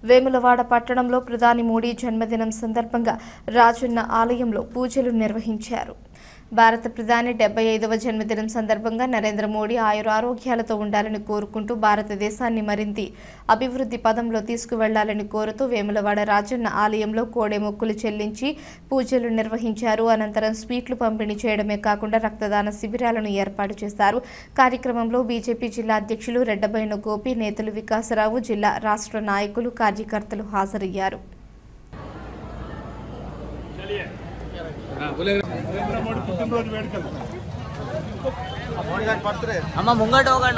వేములవాడ పట్టణంలో ప్రధాని మోడీ జన్మదినం సందర్భంగా రాజన్న ఆలయంలో పూజలు నిర్వహించారు. భారత ప్రధాని 75వ జన్మదినం సందర్భంగా నరేంద్ర మోడీ ఆయురారోగ్యాలతో ఉండాలని కోరుకుంటూ భారతదేశాన్ని మరింత అభివృద్ధి పదంలో తీసుకువెళ్లాలని కోరుతూ వేములవాడ రాజన్న ఆలయంలో కోడె మొక్కులు చెల్లించి పూజలు నిర్వహించారు. అనంతరం స్వీట్లు పంపిణీ చేయడమే కాకుండా రక్తదాన శిబిరాలను ఏర్పాటు చేశారు. కార్యక్రమంలో బీజేపీ జిల్లా అధ్యక్షులు రెడ్డబైన గోపి, నేతలు వికాసరావు, జిల్లా రాష్ట్ర నాయకులు, కార్యకర్తలు హాజరయ్యారు. అమ్మ ముంగట ఒకటి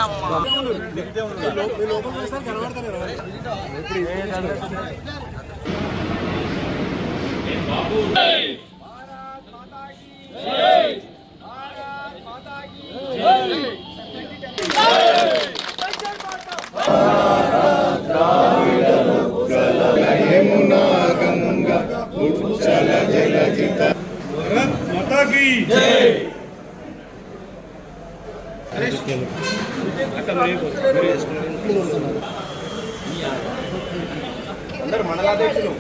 అందరు మండలాధ్యక్షులు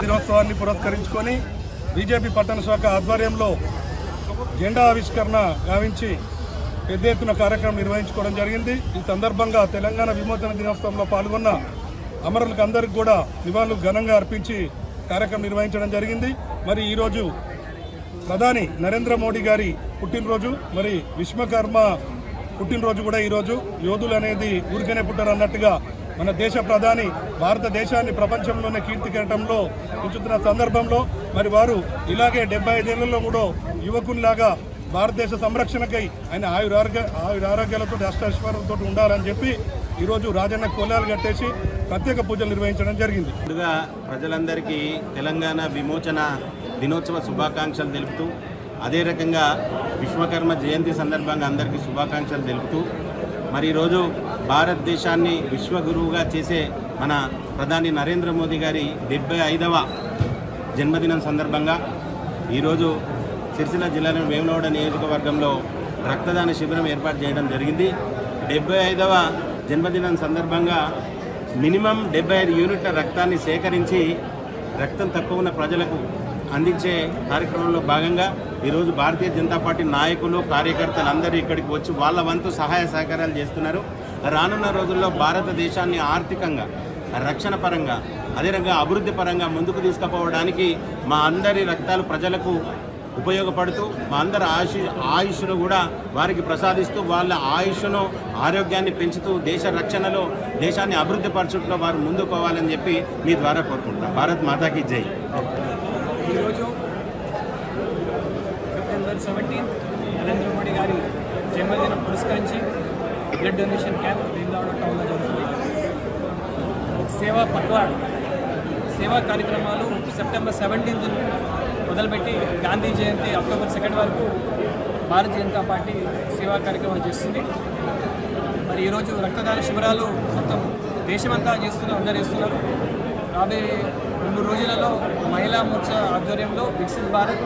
దినోత్సవాన్ని పురస్కరించుకొని బీజేపీ పట్టణ శాఖ ఆధ్వర్యంలో జెండా ఆవిష్కరణ గావించి పెద్ద ఎత్తున కార్యక్రమం నిర్వహించుకోవడం జరిగింది. ఈ సందర్భంగా తెలంగాణ విమోచన దినోత్సవంలో పాల్గొన్న అమరులకు అందరికీ కూడా నివాళులు ఘనంగా అర్పించి కార్యక్రమం నిర్వహించడం జరిగింది. మరి ఈరోజు ప్రధాని నరేంద్ర మోడీ గారి పుట్టినరోజు, మరి విశ్వకర్మ పుట్టినరోజు కూడా ఈరోజు. యోధులు అనేది ఊరికనే పుట్టారు అన్నట్టుగా మన దేశ ప్రధాని భారతదేశాన్ని ప్రపంచంలోనే కీర్తికెట్టడంలో ఉంచుతున్న సందర్భంలో మరి వారు ఇలాగే 75 ఏళ్లలో కూడా యువకుల్లాగా భారతదేశ సంరక్షణకై ఆయన ఆయురారోగ్యాలతో అష్టైశ్వర్యంతో ఉండాలని చెప్పి ఈరోజు రాజన్న కోలాలు కట్టేసి ప్రత్యేక పూజలు నిర్వహించడం జరిగింది. ముందుగా ప్రజలందరికీ తెలంగాణ విమోచన దినోత్సవ శుభాకాంక్షలు తెలుపుతూ, అదే రకంగా విశ్వకర్మ జయంతి సందర్భంగా అందరికీ శుభాకాంక్షలు తెలుపుతూ, మరి ఈరోజు భారతదేశాన్ని విశ్వగురువుగా చేసే మన ప్రధాని నరేంద్ర మోదీ గారి 75వ జన్మదినం సందర్భంగా ఈరోజు సిరిసిల్ల జిల్లాలోని వేములవాడ నియోజకవర్గంలో రక్తదాన శిబిరం ఏర్పాటు చేయడం జరిగింది. 75వ జన్మదినం సందర్భంగా మినిమం 75 యూనిట్ల రక్తాన్ని సేకరించి రక్తం తక్కువ ఉన్న ప్రజలకు అందించే కార్యక్రమంలో భాగంగా ఈరోజు భారతీయ జనతా పార్టీ నాయకులు, కార్యకర్తలు అందరూ ఇక్కడికి వచ్చి వాళ్ళ వంతు సహాయ సహకారాలు చేస్తున్నారు. రానున్న రోజుల్లో భారతదేశాన్ని ఆర్థికంగా, రక్షణ పరంగా, అదే రకంగా అభివృద్ధి పరంగా ముందుకు తీసుకుపోవడానికి మా అందరి రక్తాలు ప్రజలకు ఉపయోగపడుతూ, మా అందరి ఆయుష్ను కూడా వారికి ప్రసాదిస్తూ, వాళ్ళ ఆయుష్ను, ఆరోగ్యాన్ని పెంచుతూ దేశ రక్షణలో, దేశాన్ని అభివృద్ధి పరచడంలో వారు ముందుకు పోవాలని చెప్పి మీ ద్వారా కోరుకుంటున్నాం. భారత్ మాతాకి జై. ఈరోజు సెప్టెంబర్ 17 నరేంద్ర మోడీ గారి జన్మదినం పురస్కరించి బ్లడ్ డొనేషన్ క్యాంప్ వేములవాడ టౌన్లో జరుగుతుంది. సేవా పక్వాడ్ సేవా కార్యక్రమాలు సెప్టెంబర్ 17 మొదలుపెట్టి గాంధీ జయంతి అక్టోబర్ 2 వరకు భారతీయ జనతా పార్టీ సేవా కార్యక్రమాలు చేస్తుంది. మరి ఈరోజు రక్తదాన శిబిరాలు మొత్తం దేశమంతా అందరూ చేస్తున్నారు. రాబోయే 2 రోజులలో మహిళా మోర్చా ఆధ్వర్యంలో వికసిత్ భారత్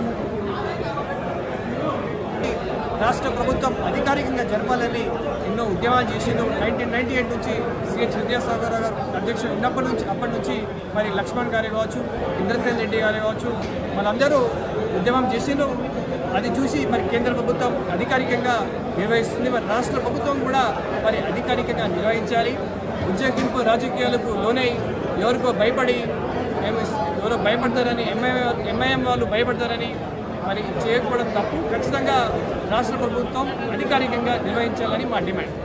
రాష్ట్ర ప్రభుత్వం అధికారికంగా జరపాలని ఎన్నో ఉద్యమాలు చేసిండు. 1998 నుంచి సిహెచ్ విద్యాసాగర్ గారు అధ్యక్షుడు అప్పటి నుంచి మరి లక్ష్మణ్ గారు కావచ్చు, ఇంద్రసేన్ రెడ్డి గారు కావచ్చు, వాళ్ళందరూ ఉద్యమం చేసిండు. అది చూసి మరి కేంద్ర ప్రభుత్వం అధికారికంగా నిర్వహిస్తుంది. మరి రాష్ట్ర ప్రభుత్వం కూడా మరి అధికారికంగా నిర్వహించాలి. ఉద్యోగింపు రాజకీయాలకు లోనై ఎవరికో భయపడి ఎవరో భయపడతారని ఎంఐఎం వాళ్ళు భయపడతారని మరి చేయకపోవడం తప్పు. ఖచ్చితంగా రాష్ట్ర ప్రభుత్వం అధికారికంగా నిర్వహించాలని మా డిమాండ్.